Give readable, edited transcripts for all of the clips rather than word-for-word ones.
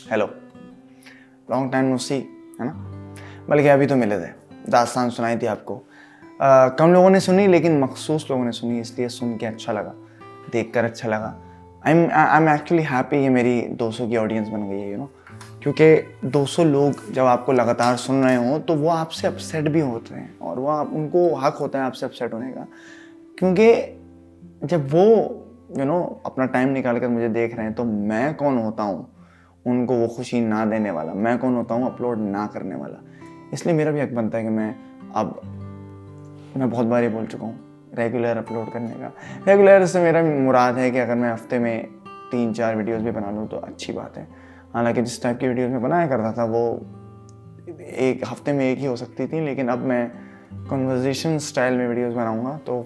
Hello, long time no सी, है ना। बल्कि अभी तो मिले थे, दास्तान सुनाई थी आपको। कम लोगों ने सुनी, लेकिन मखसूस लोगों ने सुनी, इसलिए सुन के अच्छा लगा, देख कर अच्छा लगा। आई एम एक्चुअली हैप्पी कि मेरी 200 की ऑडियंस बन गई है, यू नो। क्योंकि 200 लोग जब आपको लगातार सुन रहे हों तो वो आपसे अपसेट भी होते हैं, और वो उनको हक होता है आपसे अपसेट होने का। क्योंकि जब वो अपना टाइम निकाल कर मुझे देख रहे हैं, तो मैं कौन होता हूँ उनको वो खुशी ना देने वाला, मैं कौन होता हूँ अपलोड ना करने वाला। इसलिए मेरा भी हक बनता है कि मैं बहुत बार ये बोल चुका हूँ, रेगुलर अपलोड करने का। रेगुलर से मेरा मुराद है कि अगर मैं हफ्ते में 3-4 वीडियोस भी बना लूँ तो अच्छी बात है। हालांकि जिस टाइप की वीडियोस में बनाया करता था वो एक हफ्ते में एक ही हो सकती थी, लेकिन अब मैं कन्वर्सेशन स्टाइल में वीडियोस बनाऊँगा, तो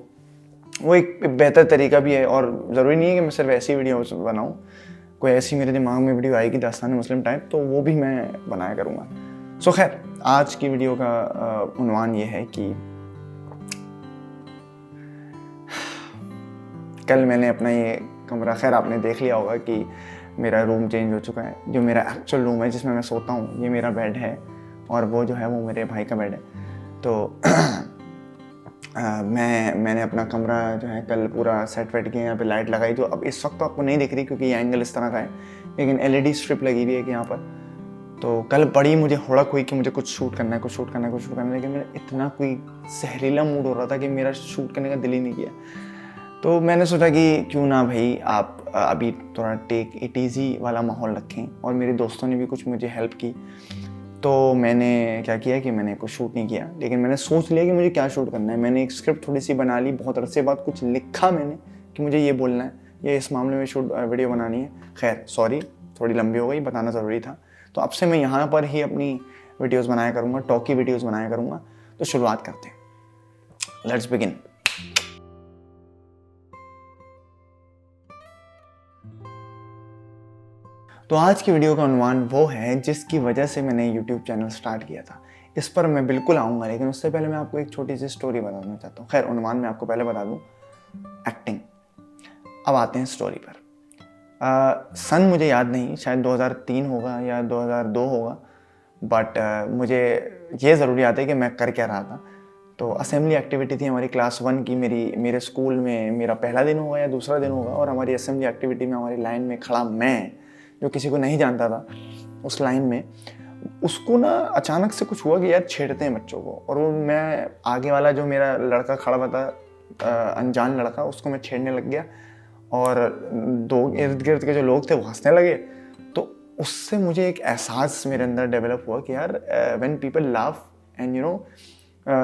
वो एक बेहतर तरीका भी है। और ज़रूरी नहीं है कि मैं सिर्फ ऐसी वीडियो बनाऊँ, कोई ऐसी मेरे दिमाग में वीडियो आएगी दास्तान मुस्लिम टाइप, तो वो भी मैं बनाया करूँगा। सो खैर, आज की वीडियो का उन्वान ये है कि कल मैंने अपना ये कमरा, खैर आपने देख लिया होगा कि मेरा रूम चेंज हो चुका है। जो मेरा एक्चुअल रूम है जिसमें मैं सोता हूँ, ये मेरा बेड है, और वो जो है वो मेरे भाई का बेड है। तो मैंने अपना कमरा जो है कल पूरा सेट वेट किया, यहाँ पे लाइट लगाई, जो अब इस वक्त तो आपको नहीं दिख रही क्योंकि ये एंगल इस तरह का है, लेकिन LED स्ट्रिप लगी हुई है कि यहाँ पर। तो कल बड़ी मुझे हुड़क हुई कि मुझे कुछ शूट करना है, लेकिन मेरा इतना कोई जहरीला मूड हो रहा था कि मेरा शूट करने का दिल ही नहीं किया। तो मैंने सोचा कि क्यों ना भाई आप अभी थोड़ा टेक इट ईजी वाला माहौल रखें, और मेरे दोस्तों ने भी कुछ मुझे हेल्प की। तो मैंने क्या किया कि मैंने कुछ शूट नहीं किया, लेकिन मैंने सोच लिया कि मुझे क्या शूट करना है। मैंने एक स्क्रिप्ट थोड़ी सी बना ली, बहुत अरसे बाद कुछ लिखा मैंने कि मुझे ये बोलना है, ये इस मामले में वीडियो बनानी है। खैर सॉरी, थोड़ी लंबी हो गई, बताना ज़रूरी था। तो अब से मैं यहाँ पर ही अपनी वीडियोज़ बनाया करूँगा, टॉकी वीडियोज़ बनाया करूँगा। तो शुरुआत करते हैं, लेट्स बिगिन। तो आज की वीडियो का उन्वान वो है जिसकी वजह से मैंने YouTube चैनल स्टार्ट किया था। इस पर मैं बिल्कुल आऊँगा, लेकिन उससे पहले मैं आपको एक छोटी सी स्टोरी बताना चाहता हूँ। खैर, उन्वान मैं आपको पहले बता दूँ, एक्टिंग। अब आते हैं स्टोरी पर। सन मुझे याद नहीं, शायद 2003 होगा या 2002 होगा, बट मुझे ये ज़रूर याद है कि मैं कर क्या रहा था। तो असेंबली एक्टिविटी थी हमारी क्लास 1 की, मेरे स्कूल में मेरा पहला दिन होगा या दूसरा दिन होगा, और हमारी असेंबली एक्टिविटी में हमारी लाइन में खड़ा मैं, जो किसी को नहीं जानता था उस लाइन में, उसको ना अचानक से कुछ हुआ कि यार छेड़ते हैं बच्चों को, और वो मैं आगे वाला जो मेरा लड़का खड़ा हुआ था, अनजान लड़का, उसको मैं छेड़ने लग गया, और दो इर्द गिर्द के जो लोग थे वो हंसने लगे। तो उससे मुझे एक एहसास मेरे अंदर डेवलप हुआ कि यार when people laugh and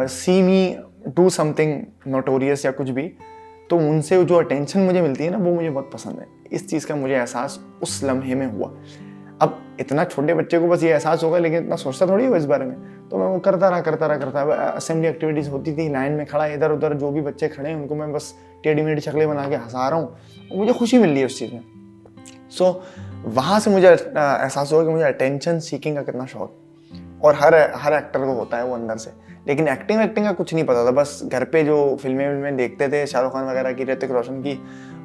see me do something notorious या कुछ भी, तो उनसे जो अटेंशन मुझे मिलती है ना, वो मुझे बहुत पसंद है। इस चीज़ का मुझे एहसास उस लम्हे में हुआ। अब इतना छोटे बच्चे को बस ये एहसास होगा, लेकिन इतना सोचता थोड़ी होगा इस बारे में। तो मैं वो करता रहा। असेंबली एक्टिविटीज़ होती थी, लाइन में खड़ा, इधर उधर जो भी बच्चे खड़े हैं उनको मैं बस टेढ़ी मेढ़ी शक्लें बना के हंसा रहा हूँ, मुझे खुशी मिल रही है उस चीज़ में। सो वहाँ से मुझे एहसास हुआ कि मुझे अटेंशन सीकिंग का कितना शौक, और हर एक्टर को होता है वो अंदर से। लेकिन एक्टिंग का कुछ नहीं पता था। बस घर पे जो फिल्में देखते थे, शाहरुख खान वगैरह की, ऋतिक रोशन की,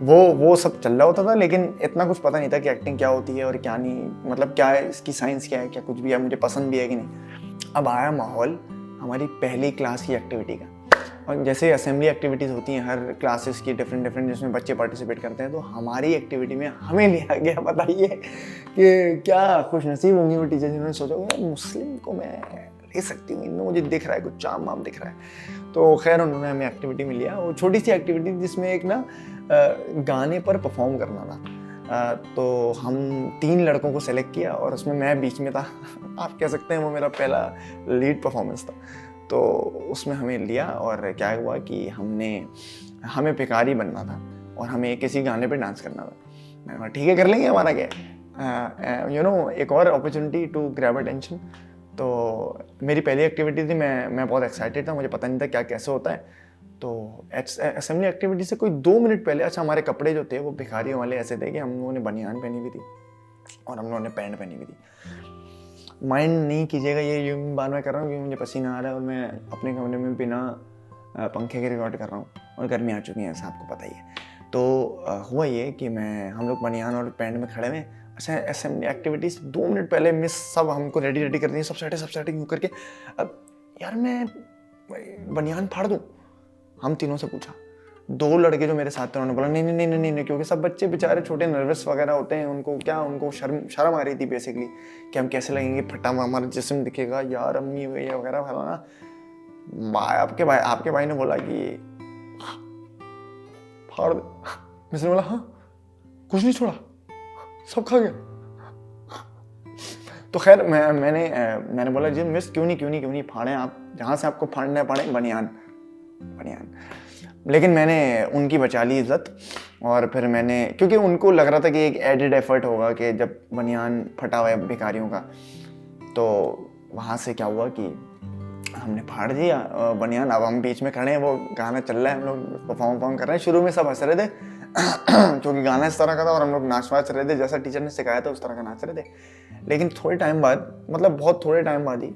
वो सब चल रहा होता था, लेकिन इतना कुछ पता नहीं था कि एक्टिंग क्या होती है और क्या नहीं, मतलब क्या है इसकी साइंस, क्या है, क्या कुछ भी है, मुझे पसंद भी है कि नहीं। अब आया माहौल हमारी पहली क्लास की एक्टिविटी का, और जैसे असेंबली एक्टिविटीज़ होती हैं हर क्लासेस की डिफरेंट जिसमें बच्चे पार्टिसिपेट करते हैं, तो हमारी एक्टिविटी में हमें लिया गया। बताइए कि क्या खुशनसीब होंगी वो टीचर जिन्होंने सोचा यार मुस्लिम को मैं ले सकती हूँ, इनमें मुझे दिख रहा है कुछ चाम वाम दिख रहा है। तो खैर उन्होंने हमें एक्टिविटी में लिया, वो छोटी सी एक्टिविटी जिसमें एक ना गाने पर परफॉर्म करना था। तो हम 3 लड़कों को सेलेक्ट किया, और उसमें मैं बीच में था। आप कह सकते हैं वो मेरा पहला लीड परफॉर्मेंस था। तो उसमें हमें लिया, और क्या हुआ कि हमें भिखारी बनना था, और हमें किसी गाने पे डांस करना था। मैंने कहा ठीक है, कर लेंगे, हमारा क्या है। एक और अपॉर्चुनिटी टू ग्रैब अटेंशन। तो मेरी पहली एक्टिविटी थी, मैं बहुत एक्साइटेड था, मुझे पता नहीं था क्या कैसे होता है। तो असेंबली एक्टिविटी से कोई 2 मिनट पहले, अच्छा हमारे कपड़े जो थे वो भिखारियों वाले ऐसे थे कि हम लोगों ने बनियान पहनी हुई थी और हम लोगों ने पैंट पहनी हुई थी। माइंड नहीं कीजिएगा, ये बार मैं कर रहा हूँ क्योंकि मुझे पसीना आ रहा है, और मैं अपने कमरे में बिना पंखे के रिकॉर्ड कर रहा हूँ, और गर्मी आ चुकी है, ऐसा आपको पता ही है। तो हुआ ये कि हम लोग बनियान और पैंट में खड़े हुए, अच्छा असेंबली एक्टिविटीज़ 2 मिनट पहले मिस सब हमको रेडी कर दी, सब सेटिंग यूँ करके। अब यार मैं बनियान फाड़ दूँ? हम तीनों से पूछा। 2 लड़के जो मेरे साथ थे उन्होंने बोला नहीं, क्योंकि सब बच्चे बेचारे छोटे नर्वस वगैरह होते हैं, उनको शर्म आ रही थी बेसिकली कि हम कैसे लगेंगे, फटा हुआ हमारा जिस्म दिखेगा यार, अम्मी ये वगैरह फलाना। आपके भाई ने बोला कि फाड़ दे। मैंने बोला हाँ, कुछ नहीं छोड़ा, सब खा गया। तो खैर मैंने बोला जी मिस क्यों नहीं फाड़े आप, जहाँ से आपको फाड़ना पड़े बनियान। लेकिन मैंने उनकी बचा ली इज्जत, और फिर मैंने, क्योंकि उनको लग रहा था कि एक एडेड एफर्ट होगा कि जब बनियान फटा हुआ है भिखारियों का, तो वहाँ से क्या हुआ कि हमने फाड़ दिया बनियान। अब हम बीच में खड़े हैं, वो गाना चल रहा है, हम लोग परफॉर्म कर रहे हैं। शुरू में सब हंस रहे थे क्योंकि गाना इस तरह का था और हम लोग नाच वाच रहे थे, जैसा टीचर ने सिखाया था उस तरह का नाच रहे थे। लेकिन थोड़े टाइम बाद, मतलब बहुत थोड़े टाइम बाद ही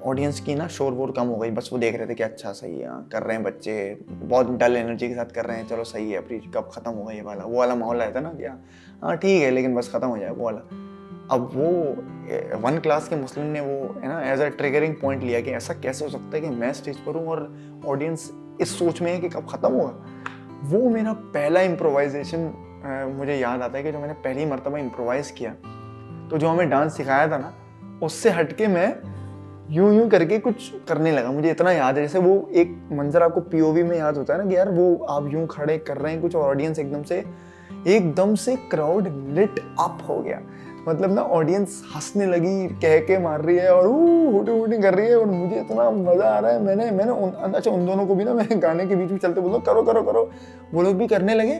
ऑडियंस की ना शोर वोर कम हो गई। बस वो देख रहे थे कि अच्छा सही है, कर रहे हैं बच्चे, बहुत डल एनर्जी के साथ कर रहे हैं, चलो सही है, अभी कब खत्म होगा ये वाला, वो वाला माहौल आया था ना कि हाँ ठीक है लेकिन बस खत्म हो जाए वो वाला। अब वो 1 क्लास के मुस्लिम ने वो है ना एज अ ट्रिगरिंग पॉइंट लिया कि ऐसा कैसे हो सकता है कि मैं स्टेज पर हूँ और ऑडियंस इस सोच में है कि कब खत्म होगा। वो मेरा पहला इम्प्रोवाइजेशन मुझे याद आता है कि जो मैंने पहली मर्तबा इम्प्रोवाइज़ किया, तो जो हमें डांस सिखाया था ना, उससे हटके मैं यूं करके कुछ करने लगा। मुझे इतना याद है, जैसे वो एक मंजर आपको पीओवी में याद होता है ना कि यार वो आप यूं खड़े कर रहे हैं कुछ, और ऑडियंस एकदम से क्राउड लिट अप हो गया। मतलब ना ऑडियंस हंसने लगी, कह के मार रही है और हुटिंग कर रही है, और मुझे इतना मजा आ रहा है। मैंने उन दोनों को भी ना, मैं गाने के बीच में चलते बोल करो, वो लोग भी करने लगे,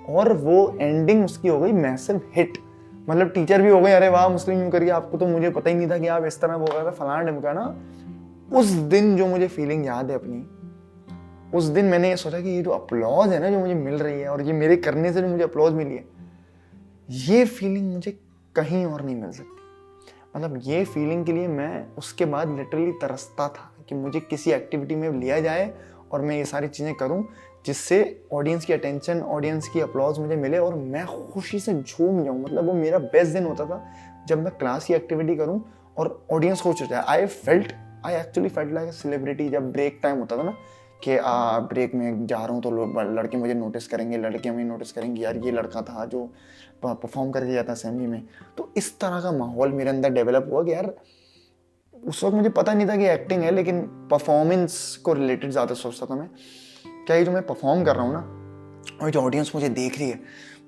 और वो एंडिंग उसकी हो गई मैसिव हिट। मतलब टीचर भी हो गए, अरे वाह मुस्लिम यूं करिए, आपको तो मुझे पता ही नहीं था कि आप इस तरह बोल रहा था फलाना ढिमका ना। उस दिन जो मुझे फीलिंग याद है अपनी, उस दिन मैंने ये सोचा कि ये जो अपलॉज है ना जो मुझे मिल रही है, और ये मेरे करने से जो मुझे अपलॉज मिली है, ये फीलिंग मुझे कहीं और नहीं मिल सकती। मतलब ये फीलिंग के लिए मैं उसके बाद लिटरली तरसता था कि मुझे किसी एक्टिविटी में लिया जाए और मैं ये सारी चीज़ें करूं जिससे ऑडियंस की अटेंशन, ऑडियंस की अपलॉज मुझे मिले और मैं खुशी से झूम जाऊं। मतलब वो मेरा बेस्ट दिन होता था जब मैं क्लास की एक्टिविटी करूं और ऑडियंस खुश हो जाए। I actually felt like a celebrity. जब ब्रेक टाइम होता था ना कि ब्रेक में जा रहा हूँ तो लोग, लड़के मुझे नोटिस करेंगे, लड़कियाँ मुझे नोटिस करेंगी, यार ये लड़का था जो परफॉर्म करके जाता असेंबली में। तो इस तरह का माहौल मेरे अंदर डेवलप हुआ कि यार उस वक्त मुझे पता नहीं था कि एक्टिंग है, लेकिन परफॉर्मेंस को रिलेटेड ज़्यादा सोचता था मैं। क्या ये जो मैं परफॉर्म कर रहा हूँ ना, और जो ऑडियंस मुझे देख रही है,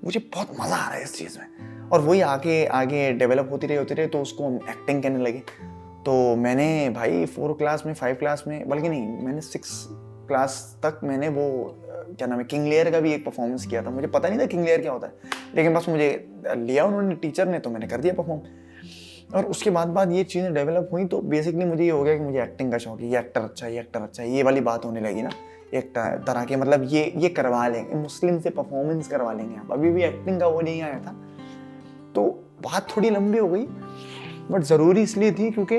मुझे बहुत मज़ा आ रहा है इस चीज़ में। और वही आगे डेवलप होती रही तो उसको हम एक्टिंग कहने लगे। तो मैंने भाई 4 क्लास में, 5 क्लास में, बल्कि नहीं, मैंने 6 क्लास तक मैंने वो क्या नाम है, किंग लेयर का भी एक परफॉर्मेंस किया था। मुझे पता नहीं था किंग लेयर क्या होता है, लेकिन बस मुझे लिया उन्होंने, टीचर ने, तो मैंने कर दिया परफॉर्म। और उसके बाद ये चीज़ें डेवलप हुई, तो बेसिकली मुझे ये हो गया कि मुझे एक्टिंग का शौक है, ये एक्टर अच्छा है, ये वाली बात होने लगी ना एक तरह के, मतलब ये करवा लेंगे, मुस्लिम से परफॉर्मेंस करवा लेंगे आप। अभी भी एक्टिंग का वो नहीं आया था, तो बात थोड़ी लंबी हो गई, बट ज़रूरी इसलिए थी क्योंकि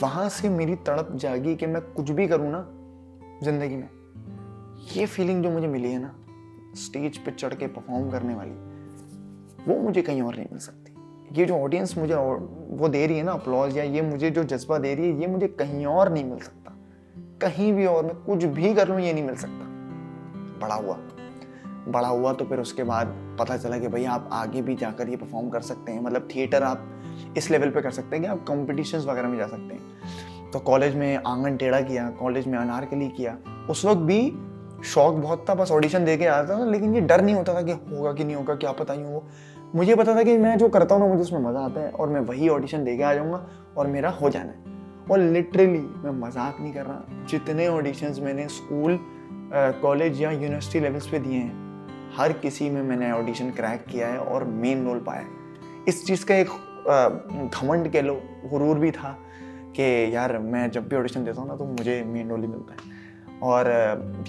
वहाँ से मेरी तड़प जागी कि मैं कुछ भी करूँ ना ज़िंदगी में, ये फीलिंग जो मुझे मिली है ना स्टेज पे चढ़ के परफॉर्म करने वाली, वो मुझे कहीं और नहीं मिल सकती। ये जो ऑडियंस मुझे वो दे रही है ना अपलॉज, या ये मुझे जो जज्बा दे रही है, ये मुझे कहीं और नहीं मिल सकता। कहीं भी और मैं कुछ भी कर लूँ ये नहीं मिल सकता। बड़ा हुआ तो फिर उसके बाद पता चला कि भाई आप आगे भी जाकर ये परफॉर्म कर सकते हैं। मतलब थिएटर आप इस लेवल पे कर सकते हैं कि आप कॉम्पिटिशन्स वगैरह में जा सकते हैं। तो कॉलेज में आंगन टेढ़ा किया, कॉलेज में अनारकली किया। उस वक्त भी शौक बहुत था, बस ऑडिशन दे के आता था, लेकिन ये डर नहीं होता था कि होगा कि नहीं होगा, क्या पता ही हो। मुझे पता था कि मैं जो करता हूँ ना मुझे उसमें मज़ा आता है, और मैं वही ऑडिशन दे के आ जाऊँगा और मेरा हो जाना है। और लिटरली मैं मजाक नहीं कर रहा, जितने ऑडिशंस मैंने स्कूल, कॉलेज या यूनिवर्सिटी लेवल्स पे दिए हैं, हर किसी में मैंने ऑडिशन क्रैक किया है और मेन रोल पाया है। इस चीज़ का एक घमंड कह लो, गुरूर भी था कि यार मैं जब भी ऑडिशन देता हूँ ना तो मुझे मेन रोल ही मिलता है। और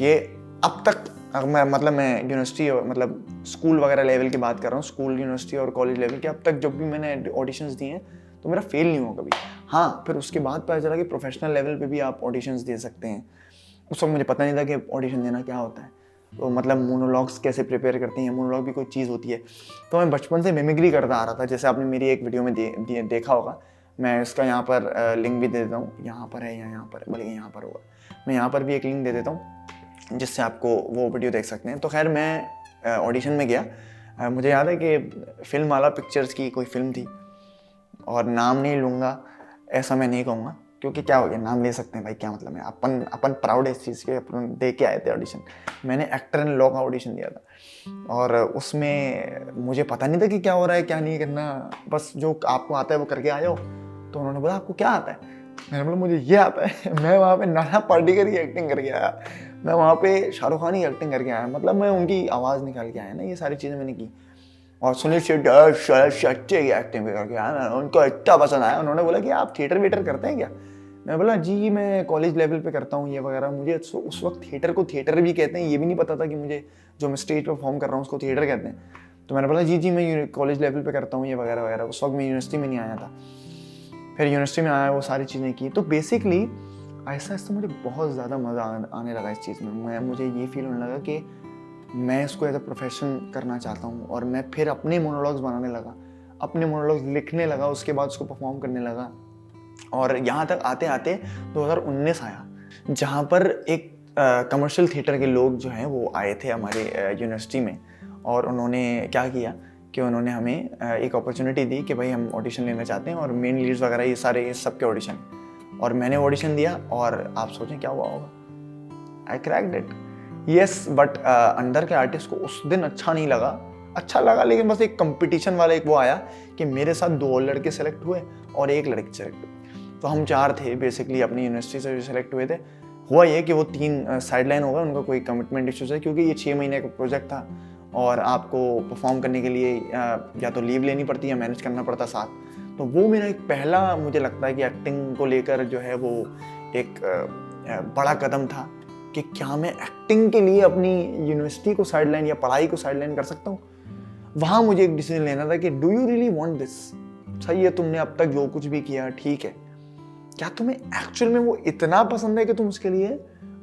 ये अब तक मैं यूनिवर्सिटी, मतलब स्कूल वगैरह लेवल की बात कर रहा हूँ, स्कूल, यूनिवर्सिटी और कॉलेज लेवल के, अब तक जब भी मैंने ऑडिशंस दिए हैं तो मेरा फेल नहीं हुआ कभी। हाँ, फिर उसके बाद पता चला कि प्रोफेशनल लेवल पे भी आप ऑडिशंस दे सकते हैं। उस वक्त मुझे पता नहीं था कि ऑडिशन देना क्या होता है। तो मतलब मोनोलॉग्स कैसे प्रिपेयर करते हैं, मोनोलॉग भी कोई चीज़ होती है। तो मैं बचपन से मिमिक्री करता आ रहा था, जैसे आपने मेरी एक वीडियो में देखा होगा। मैं इसका यहाँ पर लिंक भी दे देता हूँ, यहाँ पर है या यहाँ पर, बल्कि यहाँ पर होगा, मैं यहाँ पर भी एक लिंक दे देता हूँ जिससे आपको वो वीडियो देख सकते हैं। तो खैर मैं ऑडिशन में गया। मुझे याद है कि फिल्म वाला पिक्चर्स की कोई फिल्म थी, और नाम नहीं लूँगा, ऐसा मैं नहीं कहूँगा, क्योंकि क्या हो गया, नाम ले सकते हैं भाई, क्या मतलब है, अपन प्राउड है इस चीज़ के, अपन दे के आए थे ऑडिशन। मैंने एक्टर इन लॉ का ऑडिशन दिया था, और उसमें मुझे पता नहीं था कि क्या हो रहा है क्या नहीं करना, बस जो आपको आता है वो करके आ जाओ। तो उन्होंने बोला आपको क्या आता है, मैंने बोला मुझे ये आता है। मैं वहाँ पे नाना पाटेकर की एक्टिंग करके आया, मैं वहाँ पे शाहरुख खान की एक्टिंग करके आया, मतलब मैं उनकी आवाज़ निकाल के आया ना, ये सारी चीज़ें मैंने की। और सुनील शेट्टी की एक्टिंग भी करके आया, उनको इतना पसंद आया। उन्होंने बोला कि आप थिएटर वेटर करते हैं क्या? मैं बोला जी मैं कॉलेज लेवल पे करता हूँ ये वगैरह। मुझे उस वक्त थिएटर को थिएटर भी कहते हैं ये भी नहीं पता था कि मुझे जो मैं स्टेज पर परफॉर्म कर रहा हूँ उसको थिएटर कहते हैं। तो मैंने बोला जी मैं कॉलेज लेवल पे करता हूँ ये वगैरह वगैरह। उस वक्त मैं यूनिवर्सिटी में नहीं आया था, फिर यूनिवर्सिटी में आया, वो सारी चीज़ें की। तो बेसिकली ऐसा मुझे बहुत ज़्यादा मज़ा आने लगा इस चीज़ में। मुझे ये फील होने लगा कि मैं इसको एज अ प्रोफेशन करना चाहता हूँ, और मैं फिर अपने मोनोलॉग्स बनाने लगा, अपने मोनोलॉग्स लिखने लगा, उसके बाद उसको परफॉर्म करने लगा। और यहाँ तक आते आते 2019 आया, जहाँ पर एक कमर्शियल थिएटर के लोग जो हैं वो आए थे हमारे यूनिवर्सिटी में, और उन्होंने क्या किया कि उन्होंने हमें एक अपॉर्चुनिटी दी कि भाई हम ऑडिशन लेना चाहते हैं, और मेन लीड्स वगैरह ये सारे ये सब के ऑडिशन। और मैंने ऑडिशन दिया, और आप सोचें क्या हुआ होगा, आई क्रैक्ड इट। यस, बट अंदर के आर्टिस्ट को उस दिन अच्छा नहीं लगा, अच्छा लगा लेकिन बस एक कंपटीशन वाला एक वो आया कि मेरे साथ 2 लड़के सेलेक्ट हुए और 1 लड़की सेलेक्ट हुई। तो हम 4 थे बेसिकली अपनी यूनिवर्सिटी से जो सेलेक्ट हुए थे। हुआ ये कि वो 3 साइडलाइन हो गए, उनका कोई कमिटमेंट इश्यूज है, क्योंकि ये 6 महीने का प्रोजेक्ट था, और आपको परफॉर्म करने के लिए या तो लीव लेनी पड़ती या मैनेज करना पड़ता साथ। तो वो मेरा एक पहला मुझे लगता है कि एक्टिंग को लेकर जो है वो एक बड़ा कदम था कि क्या मैं एक्टिंग के लिए अपनी यूनिवर्सिटी को साइडलाइन या पढ़ाई को साइडलाइन कर सकता हूँ। वहाँ मुझे एक डिसीजन लेना था कि do you really want this. सही है, तुमने अब तक जो कुछ भी किया ठीक है, क्या तुम्हें एक्चुअल में वो इतना पसंद है कि तुम उसके लिए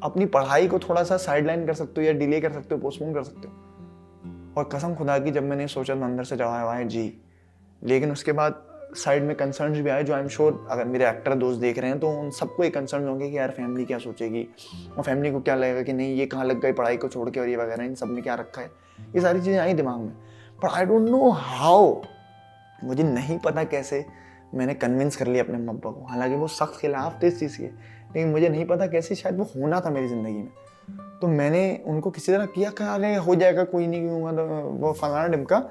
अपनी पढ़ाई को थोड़ा सा साइडलाइन कर सकते हो या डिले कर सकते हो, पोस्टपोन कर सकते हो। और कसम खुदा की जब मैंने सोचा तो अंदर से जवाब आया जी। लेकिन उसके बाद साइड में कंसर्न्स भी आए, जो आई एम श्योर अगर मेरे एक्टर दोस्त देख रहे हैं तो उन सबको एक कंसर्न होंगे कि यार फैमिली क्या सोचेगी, और फैमिली को क्या लगेगा कि नहीं ये कहाँ लग गई पढ़ाई को छोड़ के, और ये वगैरह इन सब ने क्या रखा है। ये सारी चीज़ें आई दिमाग में, but I don't know how, मुझे नहीं पता कैसे मैंने कन्विंस कर लिया अपने मम्मी पापा को। हालांकि वो सख्त खिलाफ थे इस चीज़ के, लेकिन मुझे नहीं पता कैसे, शायद वो होना था मेरी ज़िंदगी में। तो मैंने उनको किसी तरह किया, कहा अरे हो जाएगा कोई नहीं, क्यों तो वो फलाना ढिमका।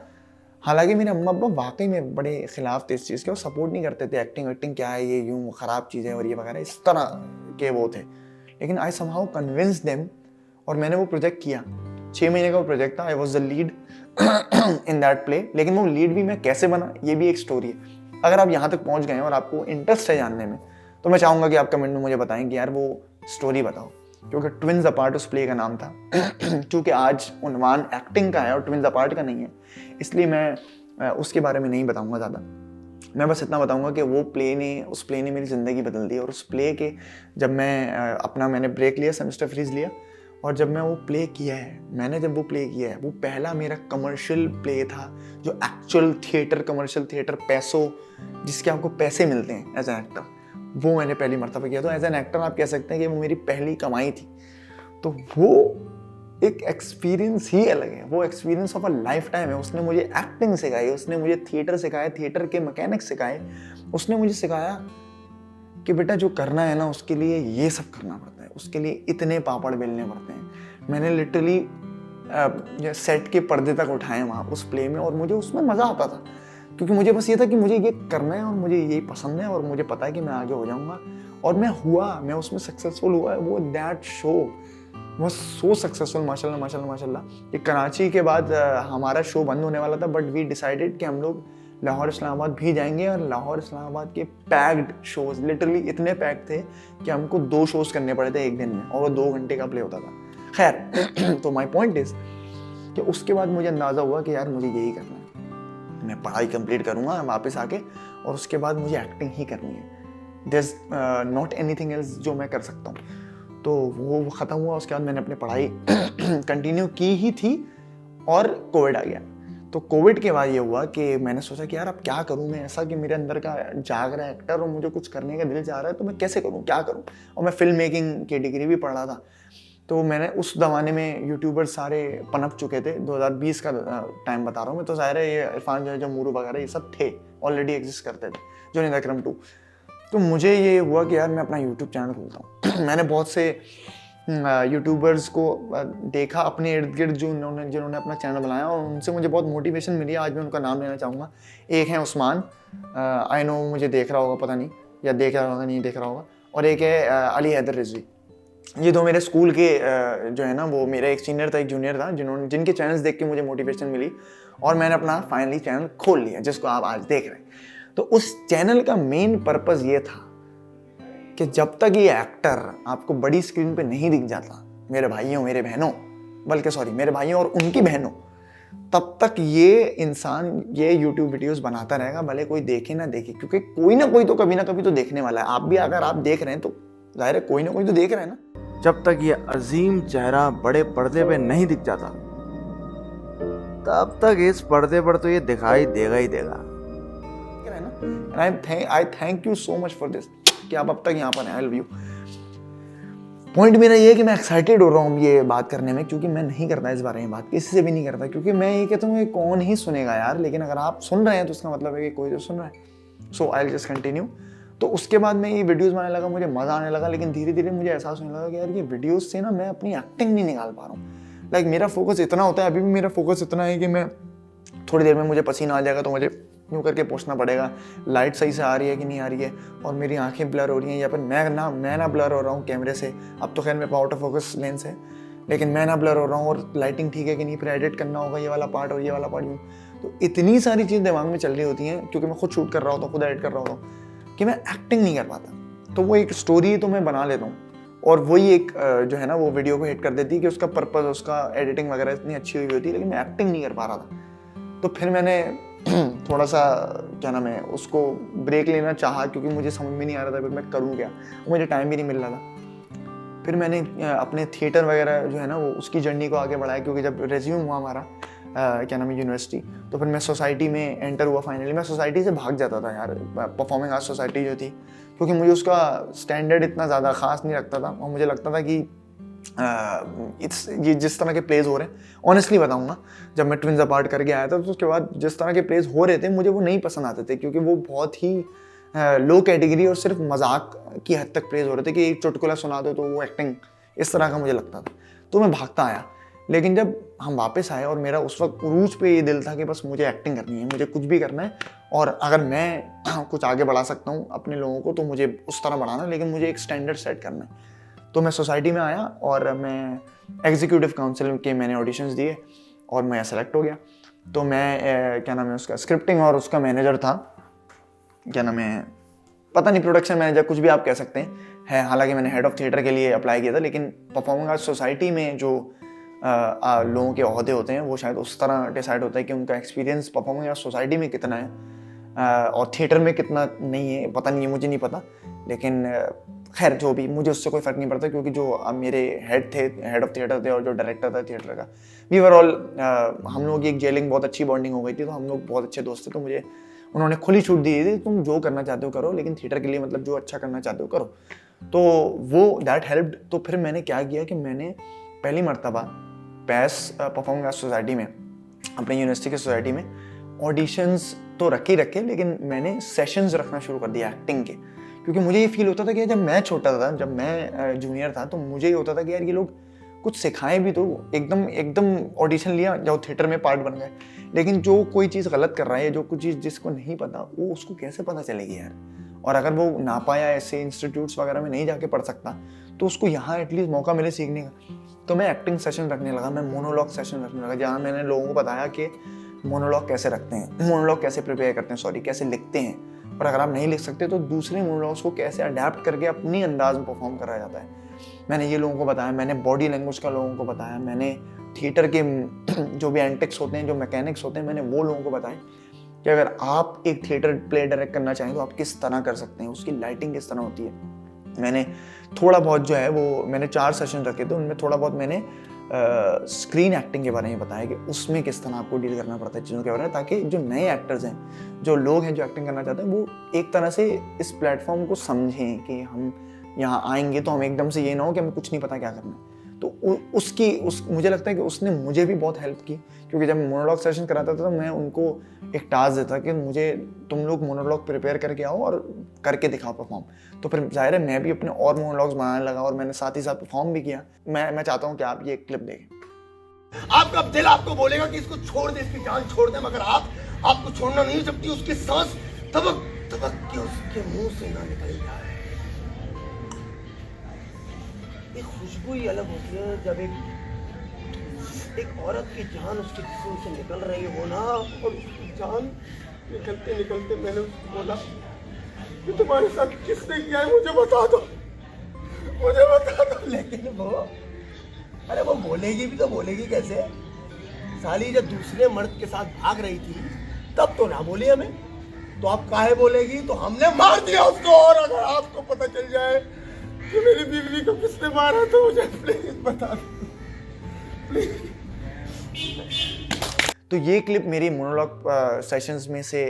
हालांकि मेरे अम्मा अब्बा वाकई में बड़े खिलाफ थे इस चीज़ के, और सपोर्ट नहीं करते थे, एक्टिंग वेक्टिंग क्या है ये, यूँ ख़राब चीज़ है और ये वगैरह इस तरह के वो थे। लेकिन आई समहाउ कन्विंस देम, और मैंने वो प्रोजेक्ट किया। 6 महीने का वो प्रोजेक्ट था। I was the lead in that play. लेकिन वो लीड भी मैं कैसे बना ये भी एक स्टोरी है। अगर आप यहाँ तक पहुँच गए हैं और आपको इंटरेस्ट है जानने में, तो मैं चाहूँगा कि आप कमेंट में मुझे बताएं कि यार वो स्टोरी बताओ, क्योंकि ट्विन्स अपार्ट उस प्ले का नाम था। क्योंकि आज उन्वान एक्टिंग का है और ट्विन्स अपार्ट का नहीं है, इसलिए मैं उसके बारे में नहीं बताऊंगा ज़्यादा। मैं बस इतना बताऊंगा कि वो उस प्ले ने मेरी ज़िंदगी बदल दी। और उस प्ले के जब मैंने ब्रेक लिया, सेमेस्टर फ्रीज लिया, और जब मैं वो प्ले किया है, जब वो प्ले किया है, वो पहला मेरा कमर्शियल प्ले था, जो एक्चुअल थिएटर, कमर्शियल थिएटर, पैसों जिसके आपको पैसे मिलते हैं एज एन एक्टर, वो मैंने पहली मर्तबा किया। तो एज एन एक्टर आप कह सकते हैं कि वो मेरी पहली कमाई थी। तो वो एक एक्सपीरियंस ही अलग है, वो experience of a life time है। उसने मुझे एक्टिंग सिखाई, उसने मुझे थिएटर सिखाया, थिएटर के मैकेनिक्स सिखाए, उसने मुझे सिखाया कि बेटा जो करना है ना उसके लिए ये सब करना पड़ता है, उसके लिए इतने पापड़ बेलने पड़ते हैं। मैंने लिटरली सेट के पर्दे तक उठाए वहाँ उस प्ले में, और मुझे उसमें मज़ा आता था, क्योंकि मुझे बस ये था कि मुझे ये करना है और मुझे यही पसंद है, और मुझे पता है कि मैं आगे हो जाऊँगा। और मैं उसमें सक्सेसफुल हुआ। वो that show was so successful, माशाल्लाह माशाल्लाह माशाल्लाह। कि कराची के बाद हमारा शो बंद होने वाला था, बट वी डिसाइडेड कि हम लोग लाहौर इस्लामाबाद भी जाएंगे, और लाहौर इस्लामाबाद के पैक्ड शोज, लिटरली इतने पैक्ड थे कि हमको 2 शोज करने पड़े थे एक दिन में, और वो 2 घंटे का प्ले होता था। खैर तो माई पॉइंट इज कि उसके बाद मुझे अंदाज़ा हुआ कि यार मुझे यही करना है, मैं पढ़ाई कंप्लीट करूँगा वापस आके, और उसके बाद मुझे एक्टिंग ही करनी है। There is not anything else जो मैं कर सकता हूँ। तो वो ख़त्म हुआ। उसके बाद मैंने अपनी पढ़ाई कंटिन्यू की ही थी और कोविड आ गया। तो कोविड के बाद ये हुआ कि मैंने सोचा कि यार अब क्या करूँ मैं ऐसा कि मेरे अंदर का जाग रहा है एक्टर और मुझे कुछ करने का दिल चाह रहा है, तो मैं कैसे करूँ, क्या करूँ। और मैं फिल्म मेकिंग की डिग्री भी पढ़ रहा था। तो मैंने उस ज़माने में यूट्यूबर सारे पनप चुके थे, 2020 का टाइम बता रहा हूँ मैं। तो ज़ाहिर है ये इरफान जो मूरू वगैरह ये सब थे, ऑलरेडी एग्जिस्ट करते थे, जो निंदाक्रम 2। तो मुझे ये हुआ कि यार मैं अपना यूट्यूब चैनल खोलता हूँ। मैंने बहुत से यूट्यूबर्स को देखा अपने इर्द गिर्द जिन्होंने अपना चैनल बनाया, और उनसे मुझे बहुत मोटिवेशन मिली। आज मैं उनका नाम लेना चाहूँगा। एक है उस्मान, आई नो मुझे देख रहा होगा, पता नहीं या देख रहा होगा नहीं देख रहा होगा, और एक है अली हैदर रिजवी। ये दो मेरे स्कूल के जो है ना, वो मेरा एक सीनियर था एक जूनियर था, जिनके चैनल्स देख के मुझे मोटिवेशन मिली और मैंने अपना फाइनली चैनल खोल लिया, जिसको आप आज देख रहे हैं। तो उस चैनल का मेन पर्पस ये था कि जब तक ये एक्टर आपको बड़ी स्क्रीन पे नहीं दिख जाता, मेरे भाइयों मेरे बहनों, बल्कि सॉरी मेरे भाइयों और उनकी बहनों, तब तक ये इंसान ये यूट्यूब वीडियोस बनाता रहेगा, भले कोई देखे ना देखे, क्योंकि कोई ना कोई तो कभी ना कभी तो देखने वाला है। आप भी अगर आप देख रहे हैं तो जाहिर है कोई ना कोई तो देख रहे हैं ना। जब तक ये अजीम चेहरा बड़े पर्दे पे नहीं दिख जाता, तब तक इस पर्दे पर तो ये दिखाई देगा ही देगा। आई thank you so much for this कि आप अब तक यहाँ पर हैं। I love you. पॉइंट मेरा ये है कि मैं एक्साइटेड हो रहा हूँ ये बात करने में, क्योंकि मैं नहीं करता इस बारे में बात, किसी से भी नहीं करता, क्योंकि मैं ये कहता हूँ कौन ही सुनेगा यार। लेकिन अगर आप सुन रहे हैं तो उसका मतलब है कि कोई तो सुन रहा है। सो आई जस्ट कंटिन्यू। तो उसके बाद मैं ये वीडियोस बनाने लगा, मुझे मज़ा आने लगा, लेकिन धीरे धीरे मुझे एहसास होने लगा कि यार ये वीडियोस से ना मैं अपनी एक्टिंग नहीं निकाल पा रहा हूँ। लाइक मेरा फोकस इतना होता है, अभी भी मेरा फोकस इतना है कि मैं थोड़ी देर में मुझे पसीना आ जाएगा तो मुझे यूँ करके पूछना पड़ेगा लाइट सही से आ रही है कि नहीं आ रही है, और मेरी आंखें ब्लर हो रही हैं, या फिर मैं ना ब्लर हो रहा हूँ कैमरे से। अब तो खैर मेरे pass out of focus lens है, लेकिन मैं ना ब्लर हो रहा हूँ, और लाइटिंग ठीक है कि नहीं, फिर एडिट करना होगा ये वाला पार्ट और ये वाला पार्ट। यूँ तो इतनी सारी चीज़ दिमाग में चल रही होती हैं, क्योंकि मैं खुद शूट कर रहा होता हूँ, खुद एडिट कर रहा होता हूँ, कि मैं एक्टिंग नहीं कर पाता। तो वो एक स्टोरी तो मैं बना लेता हूँ, और वही एक जो है ना वो वीडियो को हिट कर देती है कि उसका पर्पस, उसका एडिटिंग वगैरह इतनी अच्छी हुई होती है, लेकिन मैं एक्टिंग नहीं कर पा रहा था। तो फिर मैंने थोड़ा सा क्या नाम है उसको ब्रेक लेना चाहा, क्योंकि मुझे समझ में नहीं आ रहा था मैं करूँ क्या, मुझे टाइम भी नहीं मिल रहा था। फिर मैंने अपने थिएटर वगैरह जो है ना वो उसकी जर्नी को आगे बढ़ाया, क्योंकि जब रेज्यूम हुआ हमारा क्या नाम है यूनिवर्सिटी, तो फिर मैं सोसाइटी में एंटर हुआ फाइनली। मैं सोसाइटी से भाग जाता था यार, परफॉर्मिंग आर्ट्स सोसाइटी जो थी, क्योंकि मुझे उसका स्टैंडर्ड इतना ज़्यादा खास नहीं लगता था, और मुझे लगता था कि ये जिस तरह के प्लेज हो रहे हैं, ऑनेस्टली बताऊंगा, जब मैं ट्विंस अपार्ट करके आया था तो उसके बाद जिस तरह के प्लेज हो रहे थे मुझे वो नहीं पसंद आते थे, क्योंकि वो बहुत ही लो कैटेगरी और सिर्फ मजाक की हद तक प्लेज हो रहे थे कि एक चुटकुला सुना दो तो वो एक्टिंग, इस तरह का मुझे लगता था। तो मैं भागता आया। लेकिन जब हम वापस आए और मेरा उस वक्त उरूज पे ये दिल था कि बस मुझे एक्टिंग करनी है, मुझे कुछ भी करना है, और अगर मैं कुछ आगे बढ़ा सकता हूँ अपने लोगों को तो मुझे उस तरह बढ़ाना, लेकिन मुझे एक स्टैंडर्ड सेट करना है। तो मैं सोसाइटी में आया और मैं एग्जीक्यूटिव काउंसिल के मैंने ऑडिशंस दिए और मैं सेलेक्ट हो गया। तो मैं क्या नाम है उसका स्क्रिप्टिंग और उसका मैनेजर था, क्या नाम है पता नहीं, प्रोडक्शन मैनेजर कुछ भी आप कह सकते हैं है। हालांकि मैंने हेड ऑफ थिएटर के लिए अप्लाई किया था, लेकिन परफॉर्मिंग आर्ट्स सोसाइटी में जो लोगों के ओहदे होते हैं वो शायद उस तरह डिसाइड होता है कि उनका एक्सपीरियंस परफॉर्मिंग आर्ट्स सोसाइटी में कितना है और थिएटर में कितना नहीं है, पता नहीं है, मुझे नहीं पता। लेकिन खैर जो भी, मुझे उससे कोई फ़र्क नहीं पड़ता, क्योंकि जो मेरे हेड थे, हेड ऑफ थिएटर थे, और जो डायरेक्टर था थिएटर का, वी वर ऑल, हम लोगों की एक जेलिंग बहुत अच्छी बॉन्डिंग हो गई थी, तो हम लोग बहुत अच्छे दोस्त थे। तो मुझे उन्होंने खुली छूट दी थी, तुम जो करना चाहते हो करो, लेकिन थिएटर के लिए मतलब जो अच्छा करना चाहते हो करो। तो वो दैट हेल्प्ड। तो फिर मैंने क्या किया कि मैंने पहली मरतबा पैस परफॉर्मिंग आर्ट्स सोसाइटी में, अपनी यूनिवर्सिटी की सोसाइटी में ऑडिशंस तो रखे, लेकिन मैंने सेशंस रखना शुरू कर दिया एक्टिंग के, क्योंकि मुझे ये फील होता था कि जब मैं छोटा था, जब मैं जूनियर था, तो मुझे ये होता था कि यार ये लोग कुछ सिखाएं भी तो। एकदम ऑडिशन लिया, जाओ थिएटर में पार्ट बन गए, लेकिन जो कोई चीज़ गलत कर रहा है, जो कुछ चीज़ जिसको नहीं पता, वो उसको कैसे पता चलेगी यार। और अगर वो ना पाया ऐसे इंस्टीट्यूट्स वगैरह में नहीं जाके पढ़ सकता, तो उसको यहाँ एटलीस्ट मौका मिले सीखने का। तो मैं एक्टिंग सेशन रखने लगा, मैं मोनोलॉग सेशन रखने लगा, जहाँ मैंने लोगों को बताया कि मोनोलॉग कैसे रखते हैं, मोनोलॉग कैसे प्रिपेयर करते हैं, कैसे लिखते हैं, और अगर आप नहीं लिख सकते तो दूसरे मोनोलॉग्स को कैसे अडेप्ट करके अपनी अंदाज में परफॉर्म करा जाता है। मैंने ये लोगों को बताया, मैंने बॉडी लैंग्वेज का लोगों को बताया, मैंने थिएटर के जो भी एंटिक्स होते हैं, जो मैकेनिक्स होते हैं, मैंने वो लोगों को बताया कि अगर आप एक थिएटर प्ले डायरेक्ट करना चाहें तो आप किस तरह कर सकते हैं, उसकी लाइटिंग किस तरह होती है, मैंने थोड़ा बहुत जो है वो मैंने 4 सेशन रखे थे, उनमें थोड़ा बहुत मैंने स्क्रीन एक्टिंग के बारे में बताया कि उसमें किस तरह आपको डील करना पड़ता है चीज़ों के बारे में, ताकि जो नए एक्टर्स हैं, जो लोग हैं जो एक्टिंग करना चाहते हैं, वो एक तरह से इस प्लेटफॉर्म को समझें कि हम यहाँ आएंगे तो हम एकदम से ये ना हो कि हमें कुछ नहीं पता क्या करना है। तो मुझे लगता है कि उसने मुझे भी बहुत हेल्प की, क्योंकि जब मैं मोनोलॉग सेशन कराता था तो मैं उनको एक टास्क देता कि मुझे तुम लोग मोनोलॉग प्रिपेयर करके आओ और करके दिखाओ परफॉर्म। तो फिर जाहिर है मैं भी अपने और मोनोलॉग्स बनाने लगा और मैंने साथ ही साथ परफॉर्म भी किया। मैं चाहता हूँ कि आप ये क्लिप देखें। आपका दिल आपको बोलेगा कि इसको छोड़ दे, इसकी जान छोड़ दे, मगर आपको छोड़ना नहीं जबकि उसकी सांस तबक तबक के उसके मुंह से ना निकल जाए। एक खुशबू ही अलग होती है जब एक औरत की जान उसके जिस्म से निकल रही हो ना, और उसकी जान निकलते निकलते मैंने उसको बोला कि तुम्हारे साथ किसने किया है, मुझे बता दो, मुझे बता दो। लेकिन वो बोलेगी भी तो बोलेगी कैसे? साली जब दूसरे मर्द के साथ भाग रही थी तब तो ना बोली हमें, तो अब काहे बोलेगी? तो हमने मार दिया उसको। और अगर आपको पता चल जाए कि मेरी बीवी को किसने मारा तो मुझे प्लीज बता दो, प्लीज। तो ये क्लिप मेरी मोनोलॉग सेशंस में से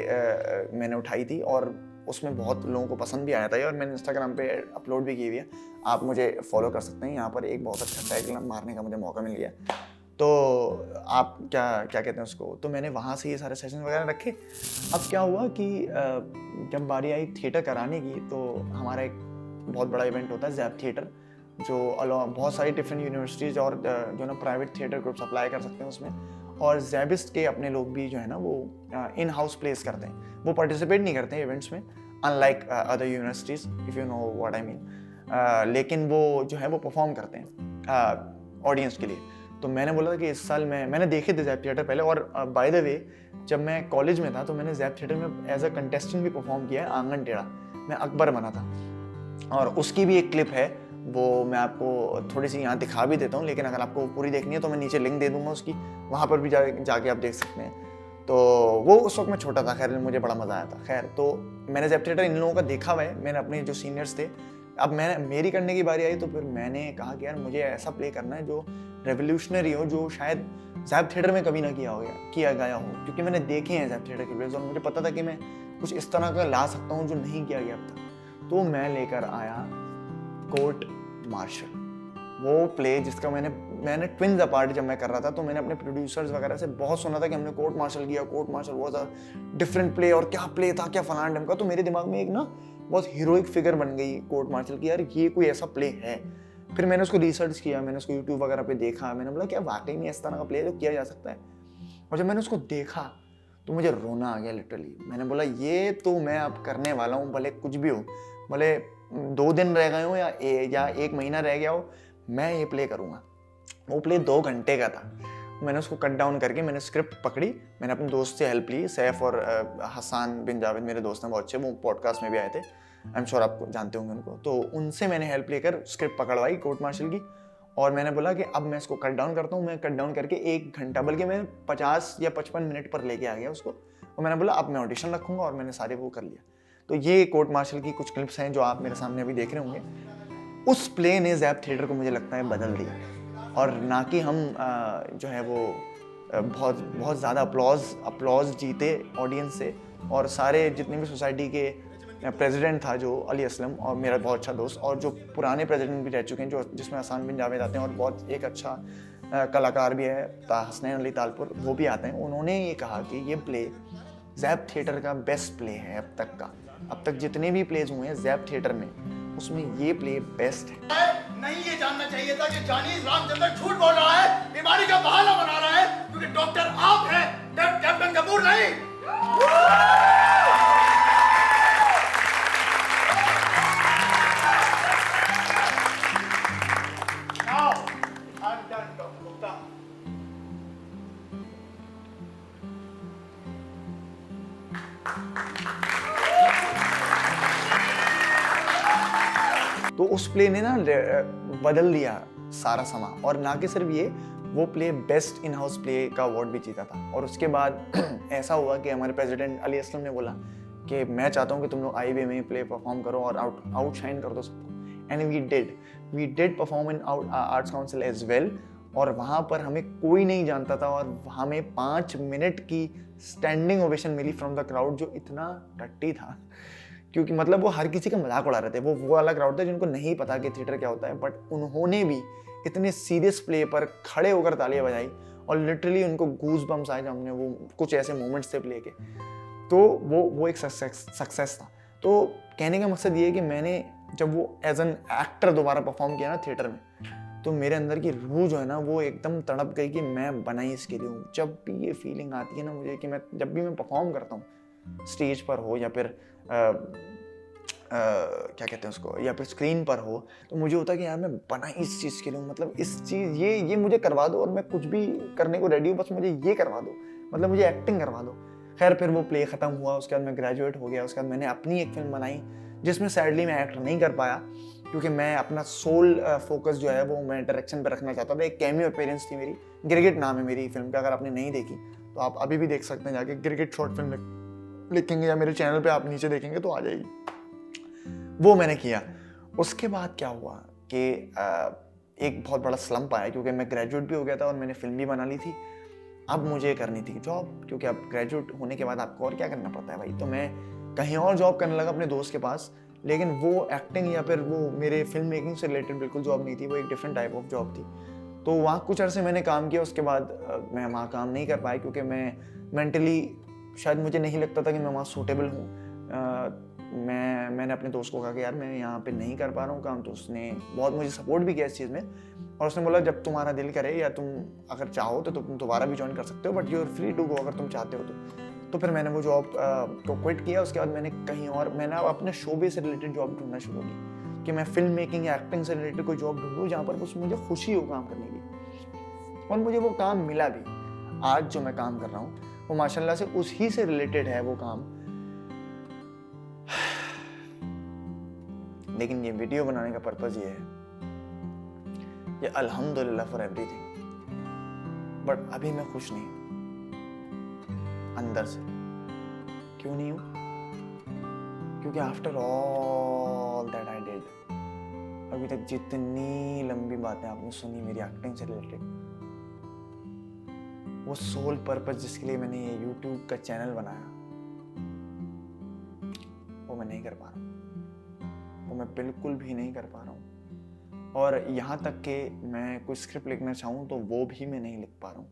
मैंने उठाई थी और उसमें बहुत लोगों को पसंद भी आया था, और मैंने इंस्टाग्राम पे अपलोड भी की हुई है। आप मुझे फॉलो कर सकते हैं, यहाँ पर एक बहुत अच्छा टैग मारने का मुझे मौका मिल गया। तो आप क्या कहते हैं उसको, तो मैंने वहाँ से ये सारे सेशन वगैरह रखे। अब क्या हुआ कि जब बारी आई थिएटर कराने की, तो हमारा एक बहुत बड़ा इवेंट होता है ज़ैप थिएटर, जो बहुत सारी डिफरेंट यूनिवर्सिटीज़ और जो ना प्राइवेट थिएटर ग्रुप्स अप्लाई कर सकते हैं उसमें, और ज़ैबिस्ट के अपने लोग भी जो है ना वो इन हाउस प्लेस करते हैं। वो पार्टिसिपेट नहीं करते हैं इवेंट्स में, unlike other universities, if you know what I mean. लेकिन वो जो है वो परफॉर्म करते हैं ऑडियंस के लिए। तो मैंने बोला था कि इस साल मैंने देखे थे ज़ैप थिएटर पहले, और बाय द वे जब मैं कॉलेज में था तो मैंने ज़ैप थिएटर में एज अ कंटेस्टेंट भी परफॉर्म किया है, आंगन टेढ़ा। मैं अकबर बना था, और उसकी भी एक क्लिप है, वो मैं आपको थोड़ी सी यहाँ दिखा भी देता हूँ, लेकिन अगर आपको पूरी देखनी है तो मैं नीचे लिंक दे दूँगा उसकी, वहाँ पर भी जाके आप देख सकते हैं। तो वो उस वक्त मैं छोटा था, खैर मुझे बड़ा मज़ा आया था। खैर तो मैंने ज़ैप थिएटर इन लोगों का देखा हुआ है, मैंने अपने जो सीनियर्स थे, अब मेरी करने की बारी आई तो फिर मैंने कहा कि यार मुझे ऐसा प्ले करना है जो रेवोल्यूशनरी हो, जो शायद ज़ैप थिएटर में कभी ना किया गया हो, क्योंकि मैंने देखे हैं ज़ैप थिएटर के प्लेस और मुझे पता था कि मैं कुछ इस तरह का ला सकता हूँ जो नहीं किया गया अब तक। तो मैं लेकर आया कोर्ट मार्शल, वो प्ले जिसका मैंने ट्विन्स अपार्ट जब मैं कर रहा था तो मैंने अपने प्रोड्यूसर्स वगैरह से बहुत सुना था कि हमने कोर्ट मार्शल किया, court martial was a different play, और क्या प्ले था, क्या फलान ढंग का। तो मेरे दिमाग में एक ना बहुत हीरोइक फिगर बन गई कोर्ट मार्शल की, यार ये कोई ऐसा प्ले है। फिर मैंने उसको रिसर्च किया, मैंने उसको यूट्यूब वगैरह पे देखा, मैंने बोला क्या वाकई में इस तरह का प्ले जो किया जा सकता है। और जब मैंने उसको देखा तो मुझे रोना आ गया लिटरली। मैंने बोला ये तो मैं अब करने वाला हूँ, भले कुछ भी हो, भले 2 दिन रह गए हो या 1 महीना रह गया हो, मैं ये प्ले करूँगा। वो प्ले 2 घंटे का था। मैंने उसको कट डाउन करके मैंने स्क्रिप्ट पकड़ी, मैंने अपने दोस्त से हेल्प ली, सैफ और हसान बिन जावेद मेरे दोस्त हैं बहुत अच्छे, वो पॉडकास्ट में भी आए थे, आई एम श्योर आप जानते होंगे उनको। तो उनसे मैंने हेल्प लेकर स्क्रिप्ट पकड़वाई कोर्ट मार्शल की, और मैंने बोला कि अब मैं इसको कट डाउन करता हूँ। मैं कट डाउन करके 1 घंटा, बल्कि मैं 50 या 55 मिनट पर लेके आ गया उसको, और मैंने बोला अब मैं ऑडिशन रखूँगा, और मैंने सारे वो कर लिया। तो ये कोर्ट मार्शल की कुछ क्लिप्स हैं जो आप मेरे सामने अभी देख रहे होंगे। उस प्ले ने ज़ैप थिएटर को मुझे लगता है बदल दिया, और ना कि हम जो है वो बहुत ज़्यादा अपलॉज जीते ऑडियंस से, और सारे जितने भी सोसाइटी के प्रेसिडेंट था जो अली असलम, और मेरा बहुत अच्छा दोस्त, और जो पुराने प्रेसिडेंट भी रह चुके हैं, जो जिसमें हसान बिन जावेद आते हैं, और बहुत एक अच्छा कलाकार भी है हसनैन अली तालपुर, वो भी आते हैं। उन्होंने ये कहा कि ये प्ले ज़ैप थिएटर का बेस्ट प्ले है अब तक का। अब तक जितने भी प्लेज हुए हैं ज़ैप थिएटर में, उसमें ये प्ले बेस्ट है। नहीं ये जानना चाहिए था कि जानीज रामचंद्र झूठ बोल रहा है, बीमारी का बहाना बना रहा है, क्योंकि डॉक्टर आप हैं, कैप्टन कपूर नहीं। Now, I'm done, Dr. Gupta. तो उस प्ले ने ना बदल दिया सारा समा, और ना कि सिर्फ ये, वो play best in house play का अवार्ड भी जीता था। और उसके बाद ऐसा हुआ कि हमारे प्रेसिडेंट अली असलम ने बोला कि मैं चाहता हूँ कि तुम लोग IB में प्ले परफॉर्म करो और आउटशाइन कर दो सबको। And we did perform in Arts Council as well. और वहाँ पर हमें कोई नहीं जानता था और हमें 5 मिनट की स्टैंडिंग ओवेशन मिली फ्रॉम द क्राउड, जो इतना टट्टी था क्योंकि मतलब वो हर किसी का मजाक उड़ा रहे थे। वो वाला क्राउड था जिनको नहीं पता कि थिएटर क्या होता है, बट उन्होंने भी इतने सीरियस प्ले पर खड़े होकर तालियां बजाई और लिटरली उनको गूज बम्स आए जब हमने वो कुछ ऐसे मोमेंट्स थे प्ले के। तो वो एक सक्सेस था। तो कहने का मकसद ये है कि मैंने जब वो एज एन एक्टर दोबारा परफॉर्म किया ना थिएटर में, तो मेरे अंदर की रूह जो है ना वो एकदम तड़प गई कि मैं बना ही इसके लिए हूँ। जब भी ये फीलिंग आती है ना मुझे कि मैं जब भी मैं परफॉर्म करता हूँ स्टेज पर हो या फिर क्या कहते हैं उसको, या फिर स्क्रीन पर हो, तो मुझे होता है कि यार मैं बना ही इस चीज़ के लिए हूँ। मतलब इस चीज़ ये मुझे करवा दो और मैं कुछ भी करने को रेडी हूँ, बस मुझे ये करवा दो, मतलब मुझे एक्टिंग करवा दो। खैर फिर वो प्ले ख़त्म हुआ, उसके बाद मैं ग्रेजुएट हो गया। उसके बाद मैंने अपनी एक फिल्म बनाई जिसमें सैडली मैं एक्ट नहीं कर पाया क्योंकि मैं अपना सोल फोकस जो है वो मैं डायरेक्शन पर रखना चाहता था। एक कैमियो अपीयरेंस थी मेरी, गिरगिट नाम है मेरी फिल्म का। अगर आपने नहीं देखी तो आप अभी भी देख सकते हैं, जाके गिरगिट शॉर्ट फिल्म लिखेंगे या मेरे चैनल पे आप नीचे देखेंगे तो आ जाएगी। वो मैंने किया। उसके बाद क्या हुआ कि एक बहुत बड़ा स्लंप आया क्योंकि मैं ग्रेजुएट भी हो गया था और मैंने फिल्म भी बना ली थी। अब मुझे करनी थी जॉब, क्योंकि अब ग्रेजुएट होने के बाद आपको और क्या करना पड़ता है भाई। तो मैं कहीं और जॉब करने लगा अपने दोस्त के पास, लेकिन वो एक्टिंग या फिर वो मेरे फिल्म मेकिंग से रिलेटेड बिल्कुल जॉब नहीं थी, वो एक डिफरेंट टाइप ऑफ जॉब थी। तो वहाँ कुछ अरसे मैंने काम किया। उसके बाद मैं वहाँ काम नहीं कर पाया क्योंकि मैं मेंटली शायद मुझे नहीं लगता था कि मैं वहाँ सूटेबल हूँ। मैंने अपने दोस्त को कहा कि यार मैं यहाँ पे नहीं कर पा रहा हूँ काम। तो उसने बहुत मुझे सपोर्ट भी किया इस चीज़ में और उसने बोला जब तुम्हारा दिल करे या तुम अगर चाहो तो तुम दोबारा भी ज्वाइन कर सकते हो, but you are free to go अगर तुम चाहते हो तो फिर मैंने वो जॉब को क्विट किया। उसके बाद मैंने कहीं और मैंने अपने शोबे से रिलेटेड जॉब ढूंढना शुरू की कि मैं फिल्म मेकिंग या एक्टिंग से रिलेटेड कोई जॉब ढूंढूँ जहाँ पर बस मुझे खुशी हो काम करने की। और मुझे वो काम मिला भी। आज जो मैं काम कर रहा हूँ वो माशाल्लाह से उसी से रिलेटेड है वो काम। लेकिन ये वीडियो बनाने का पर्पज ये है, ये अल्हम्दुलिल्लाह फॉर एवरीथिंग, बट अभी मैं खुश नहीं अंदर से। क्यों नहीं हूं? क्योंकि after all that I did, अभी तक जितनी लंबी बातें आपने सुनी मेरी एक्टिंग से रिलेटेड, वो सोल पर्पस जिसके लिए मैंने ये यूट्यूब का चैनल बनाया, वो मैं नहीं कर पा रहा हूँ। वो मैं बिल्कुल भी नहीं कर पा रहा हूँ। और यहाँ तक कि मैं कोई स्क्रिप्ट लिखना चाहूँ तो वो भी मैं नहीं लिख पा रहा हूँ।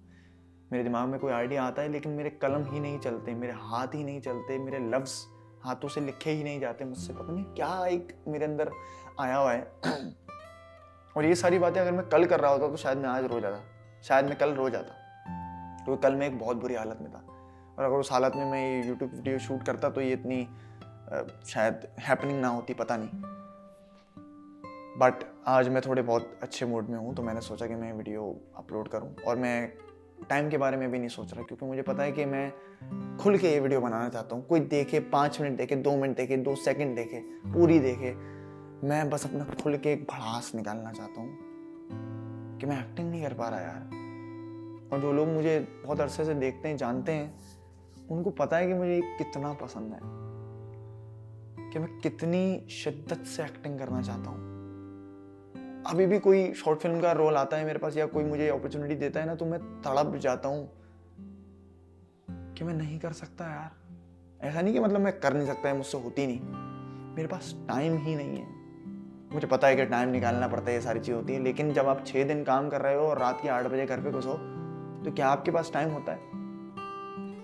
मेरे दिमाग में कोई आइडिया आता है लेकिन मेरे कलम ही नहीं चलते, मेरे हाथ ही नहीं चलते, मेरे लफ्ज़ हाथों से लिखे ही नहीं जाते मुझसे। पता नहीं क्या एक मेरे अंदर आया हुआ है। और ये सारी बातें अगर मैं कल कर रहा होता तो शायद मैं आज रो जाता, शायद मैं कल रो जाता, क्योंकि कल मैं एक बहुत बुरी हालत में था। और अगर उस हालत में मैं ये यूट्यूब वीडियो शूट करता तो ये इतनी शायद हैपनिंग ना होती, पता नहीं। बट आज मैं थोड़े बहुत अच्छे मूड में हूँ तो मैंने सोचा कि मैं वीडियो अपलोड करूँ। और मैं टाइम के बारे में भी नहीं सोच रहा क्योंकि मुझे पता है कि मैं खुल के ये वीडियो बनाना चाहता हूँ। कोई देखे 5 मिनट देखे, 2 मिनट देखे, 2 सेकंड देखे, पूरी देखे, मैं बस अपना खुल के एक भड़ास निकालना चाहता हूँ कि मैं एक्टिंग नहीं कर पा रहा यार। और जो लोग मुझे बहुत अरसे से देखते हैं, जानते हैं, उनको पता है कि मुझे कितना पसंद है, कि मैं कितनी शिद्दत से एक्टिंग करना चाहता हूँ। अभी भी कोई शॉर्ट फिल्म का रोल आता है मेरे पास या कोई मुझे अपॉर्चुनिटी देता है ना तो मैं तड़प जाता हूँ कि मैं नहीं कर सकता यार। ऐसा नहीं कि मतलब मैं कर नहीं सकता है, मुझसे होती नहीं, मेरे पास टाइम ही नहीं है। मुझे पता है कि टाइम निकालना पड़ता है, ये सारी चीज़ होती है, लेकिन जब आप 6 दिन काम कर रहे हो और रात के 8 बजे घर पे घुसो तो क्या आपके पास टाइम होता है?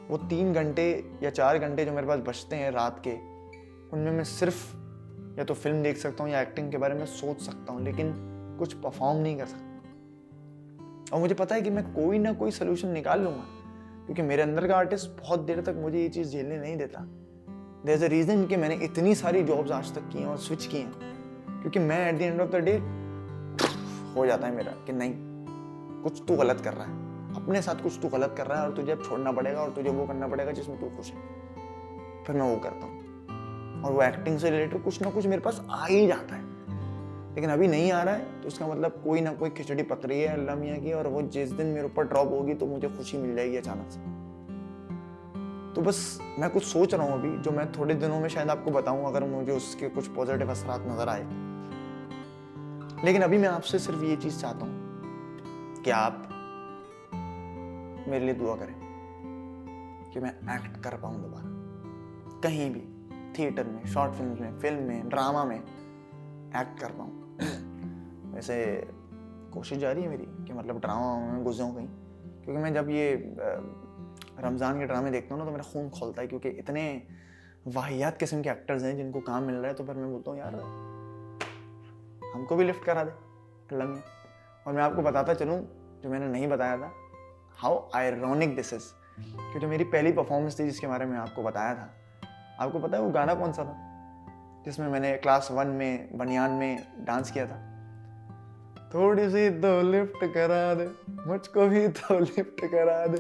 वो 3 घंटे या 4 घंटे जो मेरे पास बचते हैं रात के, उनमें मैं सिर्फ या तो फिल्म देख सकता हूँ या एक्टिंग के बारे में सोच सकता हूँ, लेकिन कुछ परफॉर्म नहीं कर सकता। और मुझे पता है कि मैं कोई ना कोई सोल्यूशन निकाल लूँगा क्योंकि मेरे अंदर का आर्टिस्ट बहुत देर तक मुझे ये चीज़ झेलने नहीं देता। देयर इज अ रीज़न कि मैंने इतनी सारी जॉब्स आज तक की हैं और स्विच की हैं, क्योंकि मैं at the end of the day हो जाता है मेरा कि नहीं, कुछ तू गलत कर रहा है, अपने साथ कुछ तू गलत कर रहा है और तुझे अब छोड़ना पड़ेगा और तुझे वो करना पड़ेगा जिसमें तू खुश है। फिर मैं वो करता हूँ और वो एक्टिंग से रिलेटेड कुछ ना कुछ मेरे पास आ ही जाता है। लेकिन अभी नहीं आ रहा है तो उसका मतलब कोई ना कोई खिचड़ी पक रही है अल्लाह मियाँ की, और वो जिस दिन मेरे ऊपर ड्रॉप होगी तो मुझे खुशी मिल जाएगी अचानक से। तो बस मैं कुछ सोच रहा हूँ अभी, जो मैं थोड़े दिनों में शायद आपको बताऊँ अगर मुझे उसके कुछ पॉजिटिव असरात नजर आए। लेकिन अभी मैं आपसे सिर्फ ये चीज़ चाहता हूँ कि आप मेरे लिए दुआ करें कि मैं एक्ट कर पाऊँ दोबारा, कहीं भी, थिएटर में, शॉर्ट फिल्म में, ड्रामा में एक्ट कर पाऊँ। वैसे कोशिश जारी है मेरी कि मतलब ड्रामा में घुस जाऊँ कहीं, क्योंकि मैं जब ये रमज़ान के ड्रामे देखता हूँ ना तो मेरा खून खोलता है, क्योंकि इतने वाहियात किस्म के एक्टर्स हैं जिनको काम मिल रहा है। तो फिर मैं बोलता हूँ यार हमको भी लिफ्ट करा दे लम्हे। और मैं आपको बताता चलूँ जो मैंने नहीं बताया था, हाउ आयरॉनिक दिस इज, कि जो मेरी पहली परफॉर्मेंस थी जिसके बारे में आपको बताया था, आपको पता है वो गाना कौन सा था जिसमें मैंने क्लास 1 में बनियान में डांस किया था? थोड़ी सी तो लिफ्ट करा दे, मुझको भी तो लिफ्ट करा दे,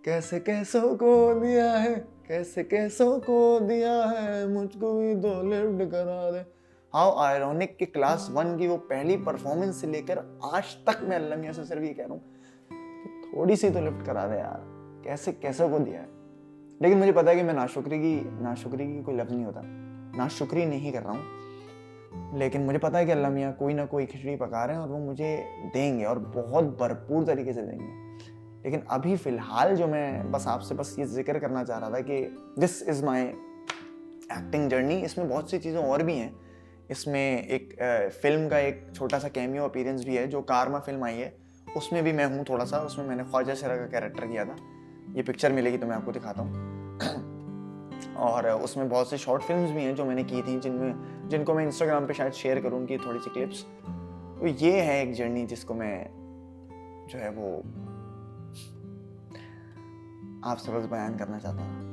कैसे कैसों को दिया है, कैसे कैसों को दिया है, मुझको भी तो लिफ्ट करा दे। हाउ आयरॉनिक कि क्लास 1 की वो पहली परफॉर्मेंस से लेकर आज तक मैं अल्लाह मियां से सिर्फ ये कह रहा हूँ कि थोड़ी सी तो लिफ्ट करा दे यार, कैसे कैसों को दिया है। लेकिन मुझे पता है कि मैं नाशुक्री की कोई लफ्ज़ नहीं होता, नाशुक्री नहीं कर रहा हूँ, लेकिन मुझे पता है कि अल्लाह मियां कोई ना कोई खिचड़ी पका रहे हैं और वो मुझे देंगे और बहुत भरपूर तरीके से देंगे। लेकिन अभी फ़िलहाल जो मैं आपसे ये जिक्र करना चाह रहा था कि this is my acting journey. इसमें बहुत सी चीज़ें और भी हैं। इसमें एक फिल्म का एक छोटा सा कैमियो अपीयरेंस भी है, जो कारमा फिल्म आई है उसमें भी मैं हूँ थोड़ा सा। उसमें मैंने ख्वाजा शरा का कैरेक्टर किया था। ये पिक्चर मिलेगी तो मैं आपको दिखाता हूँ। और उसमें बहुत सी शॉर्ट फिल्म्स भी हैं जो मैंने की थी, जिनको मैं इंस्टाग्राम पे शायद शेयर करूँ उनकी थोड़ी सी क्लिप्स। तो ये है एक जर्नी जिसको मैं जो है वो आपसे बस बयान करना चाहता हूँ।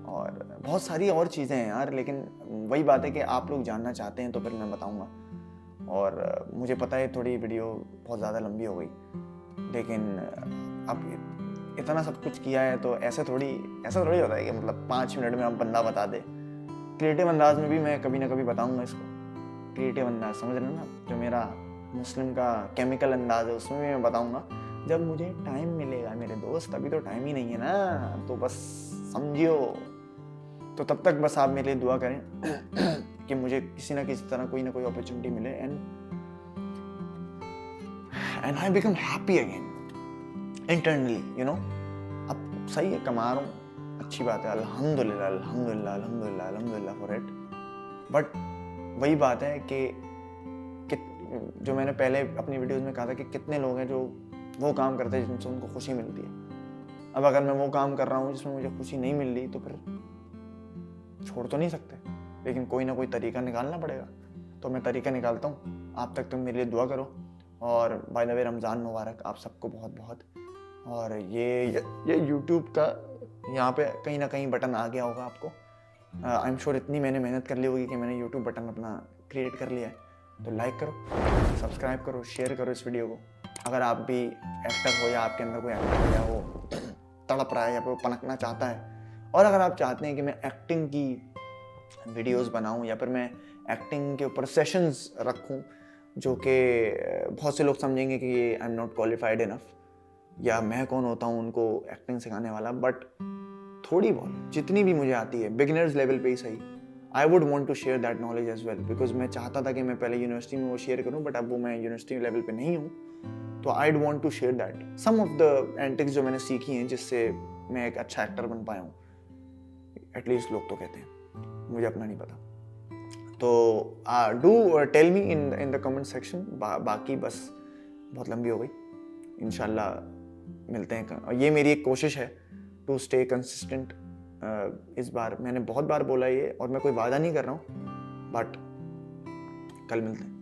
और बहुत सारी और चीज़ें हैं यार, लेकिन वही बात है कि आप लोग जानना चाहते हैं तो फिर मैं बताऊँगा। और मुझे पता है थोड़ी वीडियो बहुत ज़्यादा लंबी हो गई, लेकिन अब इतना सब कुछ किया है तो ऐसा थोड़ी होता है कि मतलब 5 मिनट में आप बंदा बता दे। क्रिएटिव अंदाज में भी मैं कभी ना कभी बताऊँगा इसको। क्रिएटिव अंदाज समझ रहे हैं ना, जो मेरा मुस्लिम का केमिकल अंदाज है उसमें भी मैं बताऊँगा जब मुझे टाइम मिलेगा मेरे दोस्त। अभी तो टाइम ही नहीं है ना, तो बस समझियो। तो तब तक बस आप मेरे लिए दुआ करें कि मुझे किसी ना किसी तरह कोई ना कोई अपॉर्चुनिटी मिले and I become happy again internally, you know. अब सही है, कमा रहा हूँ, अच्छी बात है, अल्हम्दुलिल्लाह अल्हम्दुलिल्लाह अल्हम्दुलिल्लाह अल्हम्दुलिल्लाह फॉर इट। बट वही बात है कि जो मैंने पहले अपनी वीडियोस में कहा था कि कितने लोग हैं जो वो काम करते हैं जिनसे उनको खुशी मिलती है। अब अगर मैं वो काम कर रहा हूँ जिसमें मुझे खुशी नहीं मिल रही तो फिर छोड़ तो नहीं सकते, लेकिन कोई ना कोई तरीका निकालना पड़ेगा। तो मैं तरीका निकालता हूँ। आप तक तुम मेरे लिए दुआ करो। और बाय द वे रमज़ान मुबारक आप सबको बहुत बहुत। और ये यूट्यूब का यहाँ पे कहीं ना कहीं बटन आ गया होगा आपको। आई एम श्योर इतनी मैंने मेहनत कर ली होगी कि मैंने यूट्यूब बटन अपना क्रिएट कर लिया है। तो लाइक करो, सब्सक्राइब करो, शेयर करो इस वीडियो को। अगर आप भी एक्टर हो या आपके अंदर कोई एक्टर हो या वो तड़प रहा है या वो पनकना चाहता है, और अगर आप चाहते हैं कि मैं एक्टिंग की वीडियोस बनाऊं या फिर मैं एक्टिंग के ऊपर सेशंस रखूं, जो कि बहुत से लोग समझेंगे कि ये I am not qualified enough या मैं कौन होता हूं उनको एक्टिंग सिखाने वाला, बट थोड़ी बहुत जितनी भी मुझे आती है बिगिनर्स लेवल पे ही सही, I would want to share that knowledge as well. Because मैं चाहता था कि मैं पहले यूनिवर्सिटी में वो शेयर करूँ, बट अब वो मैं यूनिवर्सिटी लेवल पे नहीं हूँ, तो I'd want to share that some of the antics जो मैंने सीखी हैं जिससे मैं एक अच्छा एक्टर बन पाया हूँ। एटलीस्ट लोग तो कहते हैं, मुझे अपना नहीं पता। तो do tell me in the comment section. बाकी बस बहुत लंबी हो गई, इंशाल्लाह मिलते हैं। और ये मेरी एक कोशिश है टू स्टे कंसिस्टेंट। इस बार मैंने बहुत बार बोला ये, और मैं कोई वादा नहीं कर रहा हूँ, बट कल मिलते हैं।